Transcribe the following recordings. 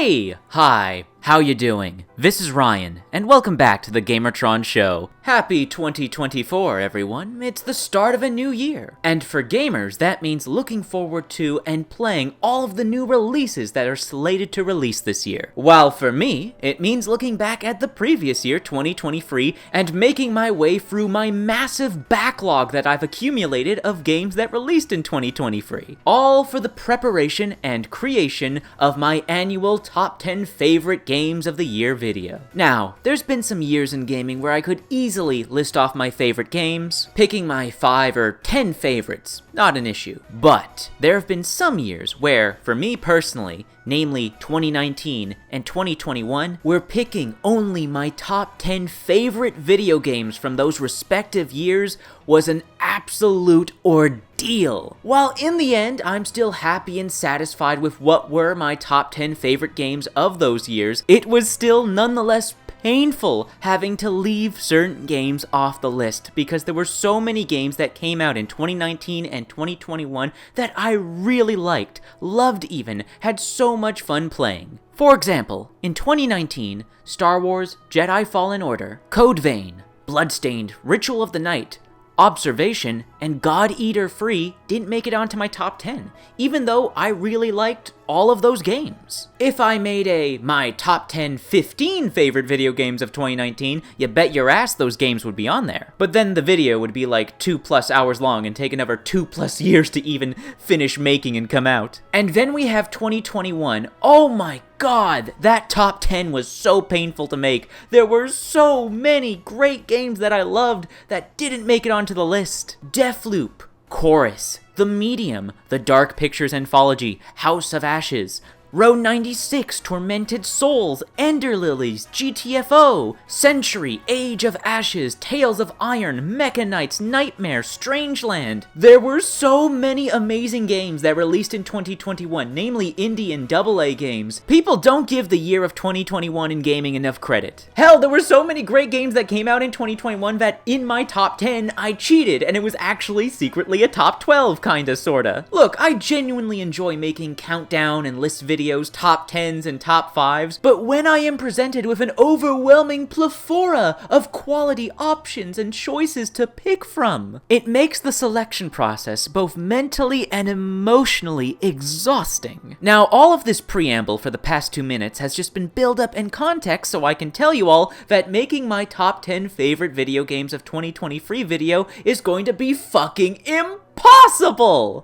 Hey! Hi, how you doing? This is Ryan, and welcome back to the Gamertron Show. Happy 2024, everyone. It's the start of a new year. And for gamers, that means looking forward to and playing all of the new releases that are slated to release this year. While for me, it means looking back at the previous year, 2023, and making my way through my massive backlog that I've accumulated of games that released in 2023. All for the preparation and creation of my annual top 10 favorite games of the year video. Now, there's been some years in gaming where I could easily list off my favorite games, picking my 5 or 10 favorites, not an issue. But there have been some years where, for me personally, namely 2019 and 2021, we're picking only my top 10 favorite video games from those respective years was an absolute ordeal. While in the end, I'm still happy and satisfied with what were my top 10 favorite games of those years, it was still nonetheless painful having to leave certain games off the list because there were so many games that came out in 2019 and 2021 that I really liked, loved even, had so much fun playing. For example, in 2019, Star Wars Jedi Fallen Order, Code Vein, Bloodstained, Ritual of the Night, Observation, and God Eater Free didn't make it onto my top 10, even though I really liked all of those games. If I made my top 10 15 favorite video games of 2019, you bet your ass those games would be on there. But then the video would be like 2+ hours long and take another 2+ years to even finish making and come out. And then we have 2021. Oh my god, that top 10 was so painful to make. There were so many great games that I loved that didn't make it onto the list. Deathloop, Chorus, The Medium, The Dark Pictures Anthology, House of Ashes, Row 96, Tormented Souls, Ender Lilies, GTFO, Century, Age of Ashes, Tales of Iron, Mecha Knights, Nightmare, Strangeland. There were so many amazing games that released in 2021, namely indie and AA games. People don't give the year of 2021 in gaming enough credit. Hell, there were so many great games that came out in 2021 that in my top 10, I cheated, and it was actually secretly a top 12 kinda sorta. Look, I genuinely enjoy making countdown and list videos, top 10s and top 5s, but when I am presented with an overwhelming plethora of quality options and choices to pick from, it makes the selection process both mentally and emotionally exhausting. Now, all of this preamble for the past 2 minutes has just been build-up and context so I can tell you all that making my top 10 favorite video games of 2023 video is going to be fucking impossible!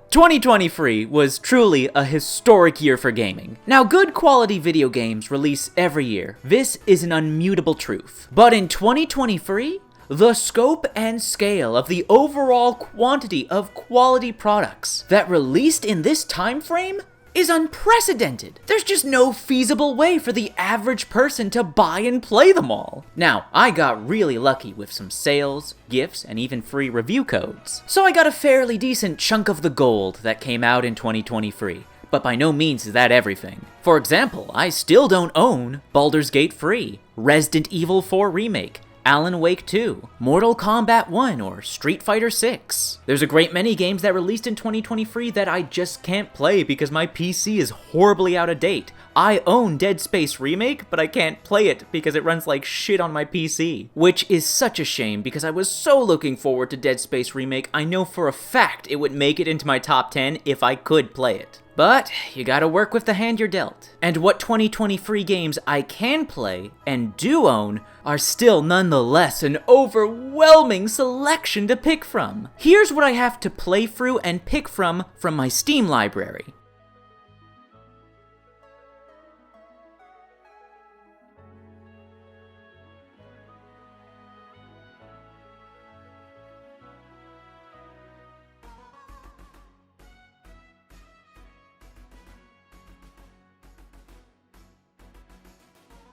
2023 was truly a historic year for gaming. Now, good quality video games release every year. This is an unmutable truth. But in 2023, the scope and scale of the overall quantity of quality products that released in this time frame is unprecedented. There's just no feasible way for the average person to buy and play them all. Now, I got really lucky with some sales, gifts, and even free review codes. So I got a fairly decent chunk of the gold that came out in 2023. But by no means is that everything. For example, I still don't own Baldur's Gate 3, Resident Evil 4 Remake, Alan Wake 2, Mortal Kombat 1, or Street Fighter 6. There's a great many games that released in 2023 that I just can't play because my PC is horribly out of date. I own Dead Space Remake, but I can't play it because it runs like shit on my PC. Which is such a shame because I was so looking forward to Dead Space Remake, I know for a fact it would make it into my top 10 if I could play it. But you gotta work with the hand you're dealt. And what 2023 games I can play and do own are still nonetheless an overwhelming selection to pick from. Here's what I have to play through and pick from my Steam library.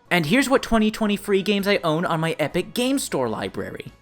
And here's what 2023 games I own on my Epic Game Store library.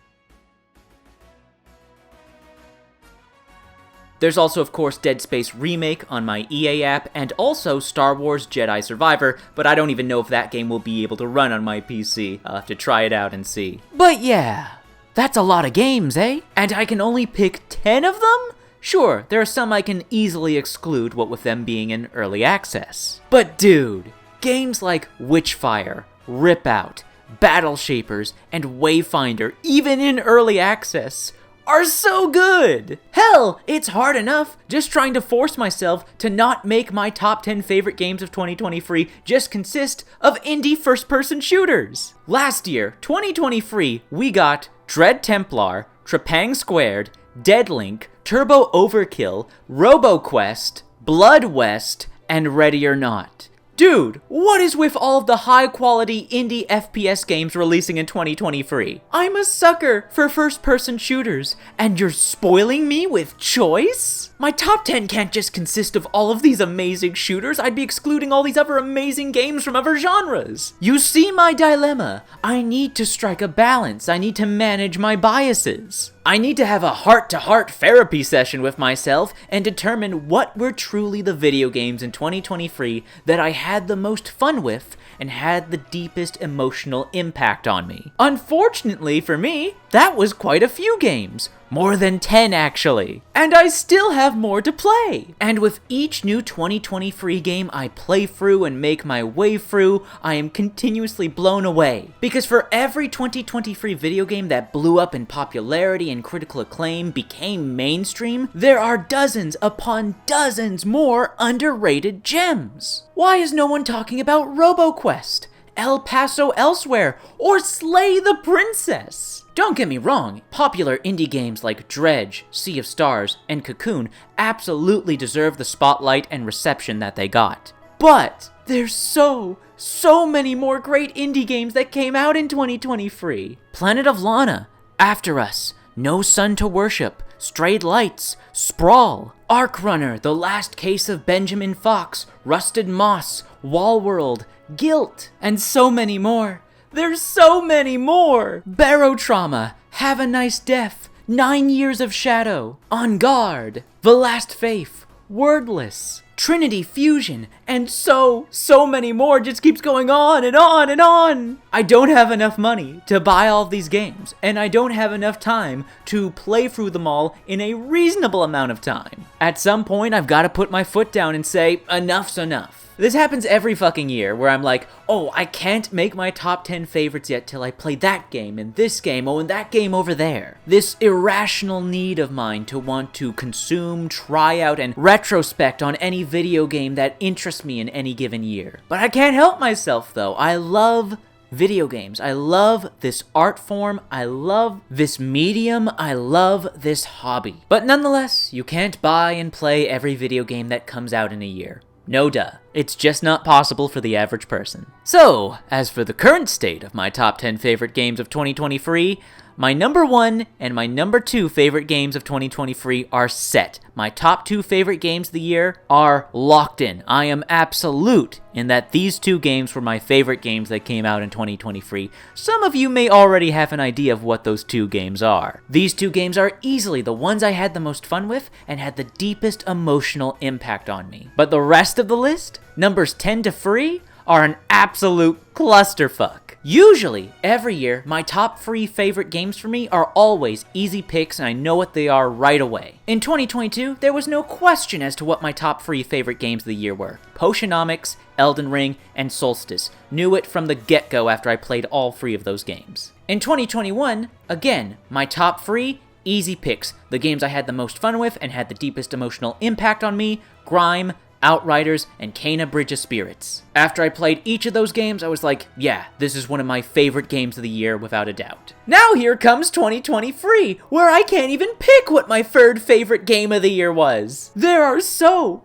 There's also, of course, Dead Space Remake on my EA app, and also Star Wars Jedi Survivor, but I don't even know if that game will be able to run on my PC. I'll have to try it out and see. But yeah, that's a lot of games, eh? And I can only pick 10 of them? Sure, there are some I can easily exclude, what with them being in early access. But dude, Games like Witchfire, Rip Out, Battle Shapers, and Wayfinder, even in early access, are so good! Hell, it's hard enough just trying to force myself to not make my top 10 favorite games of 2023 just consist of indie first-person shooters. Last year, 2023, we got Dread Templar, Trepang Squared, Deadlink, Turbo Overkill, RoboQuest, Blood West, and Ready or Not. Dude, what is with all of the high-quality indie FPS games releasing in 2023? I'm a sucker for first-person shooters, and you're spoiling me with choice? My top 10 can't just consist of all of these amazing shooters, I'd be excluding all these other amazing games from other genres. You see my dilemma? I need to strike a balance, I need to manage my biases. I need to have a heart-to-heart therapy session with myself and determine what were truly the video games in 2023 that I had the most fun with and had the deepest emotional impact on me. Unfortunately for me, that was quite a few games. More than 10 actually. And I still have more to play. And with each new 2023 game I play through and make my way through, I am continuously blown away. Because for every 2023 video game that blew up in popularity and critical acclaim, became mainstream, there are dozens upon dozens more underrated gems. Why is no one talking about RoboQuest, El Paso Elsewhere, or Slay the Princess? Don't get me wrong, popular indie games like Dredge, Sea of Stars, and Cocoon absolutely deserve the spotlight and reception that they got. But there's so many more great indie games that came out in 2023. Planet of Lana, After Us, No Sun to Worship, Strayed Lights, Sprawl, Ark Runner, The Last Case of Benjamin Fox, Rusted Moss, Wallworld, Guilt, and so many more. There's so many more! Barotrauma, Have a Nice Death, 9 Years of Shadow, On Guard, The Last Faith, Wordless, Trinity Fusion, and so many more. Just keeps going on and on and on. I don't have enough money to buy all of these games, and I don't have enough time to play through them all in a reasonable amount of time. At some point, I've got to put my foot down and say, enough's enough. This happens every fucking year, where I'm like, oh, I can't make my top 10 favorites yet till I play that game, and this game, oh, and that game over there. This irrational need of mine to want to consume, try out, and retrospect on any video game that interests me in any given year. But I can't help myself, though. I love video games. I love this art form. I love this medium. I love this hobby. But nonetheless, you can't buy and play every video game that comes out in a year. No duh. It's just not possible for the average person. So, as for the current state of my top 10 favorite games of 2023, my number 1 and my number 2 favorite games of 2023 are set. My top 2 favorite games of the year are locked in. I am absolute in that these 2 games were my favorite games that came out in 2023. Some of you may already have an idea of what those 2 games are. These 2 games are easily the ones I had the most fun with and had the deepest emotional impact on me. But the rest of the list, numbers 10 to 3, are an absolute clusterfuck. Usually, every year, my top 3 favorite games for me are always easy picks and I know what they are right away. In 2022, there was no question as to what my top 3 favorite games of the year were. Potionomics, Elden Ring, and Solstice. Knew it from the get-go after I played all 3 of those games. In 2021, again, my top 3 easy picks. The games I had the most fun with and had the deepest emotional impact on me: Grime, Outriders, and Kena Bridge of Spirits. After I played each of those games, I was like, yeah, this is one of my favorite games of the year without a doubt. Now here comes 2023, where I can't even pick what my third favorite game of the year was. There are so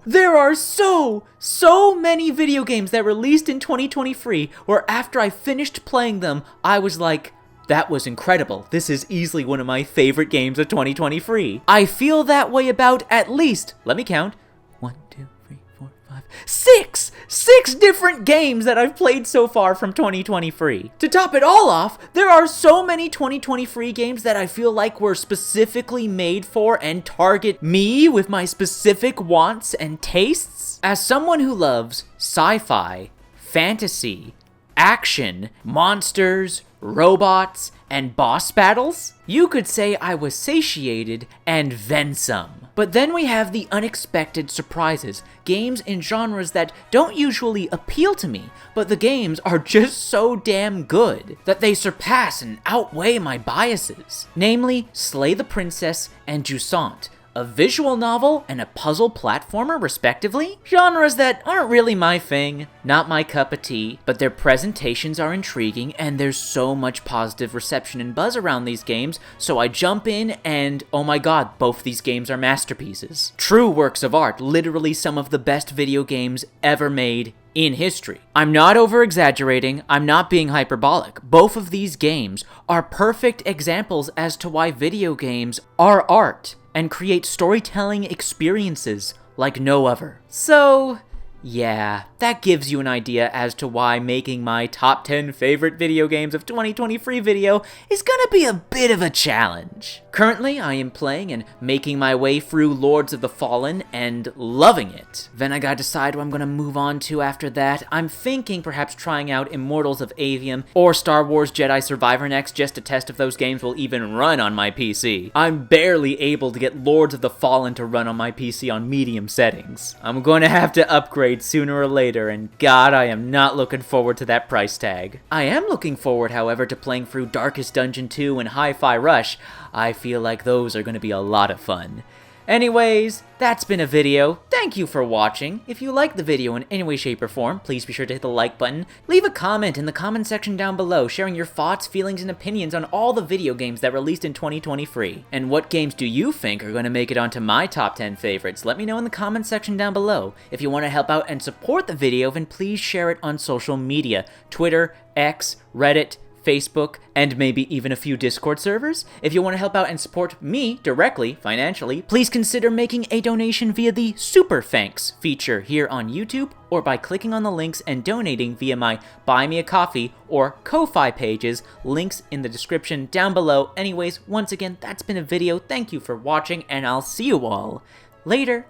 many video games that released in 2023 where after I finished playing them, I was like, that was incredible. This is easily one of my favorite games of 2023. I feel that way about at least, let me count, 6 different games that I've played so far from 2023. To top it all off, there are so many 2023 games that I feel like were specifically made for and target me with my specific wants and tastes. As someone who loves sci-fi, fantasy, action, monsters, robots, and boss battles, you could say I was satiated and then some. But then we have the unexpected surprises, games in genres that don't usually appeal to me, but the games are just so damn good that they surpass and outweigh my biases. Namely, Slay the Princess and Jusant, a visual novel and a puzzle platformer respectively? Genres that aren't really my thing, not my cup of tea, but their presentations are intriguing and there's so much positive reception and buzz around these games, so I jump in and oh my god, both these games are masterpieces. True works of art, literally some of the best video games ever made in history. I'm not over-exaggerating, I'm not being hyperbolic. Both of these games are perfect examples as to why video games are art and create storytelling experiences like no other. So, yeah, that gives you an idea as to why making my top 10 favorite video games of 2023 video is gonna be a bit of a challenge. Currently, I am playing and making my way through Lords of the Fallen and loving it. Then I gotta decide what I'm gonna move on to after that. I'm thinking perhaps trying out Immortals of Avium or Star Wars Jedi Survivor next just to test if those games will even run on my PC. I'm barely able to get Lords of the Fallen to run on my PC on medium settings. I'm going to have to upgrade sooner or later, and god, I am not looking forward to that price tag. I am looking forward, however, to playing through Darkest Dungeon 2 and Hi-Fi Rush. I feel like those are going to be a lot of fun. Anyways, that's been a video. Thank you for watching. If you liked the video in any way, shape, or form, please be sure to hit the like button. Leave a comment in the comment section down below, sharing your thoughts, feelings, and opinions on all the video games that released in 2023. And what games do you think are going to make it onto my top 10 favorites? Let me know in the comment section down below. If you want to help out and support the video, then please share it on social media. Twitter, X, Reddit, Facebook, and maybe even a few Discord servers. If you want to help out and support me directly, financially, please consider making a donation via the Super Thanks feature here on YouTube, or by clicking on the links and donating via my Buy Me a Coffee or Ko-Fi pages, links in the description down below. Anyways, once again, that's been a video. Thank you for watching, and I'll see you all later.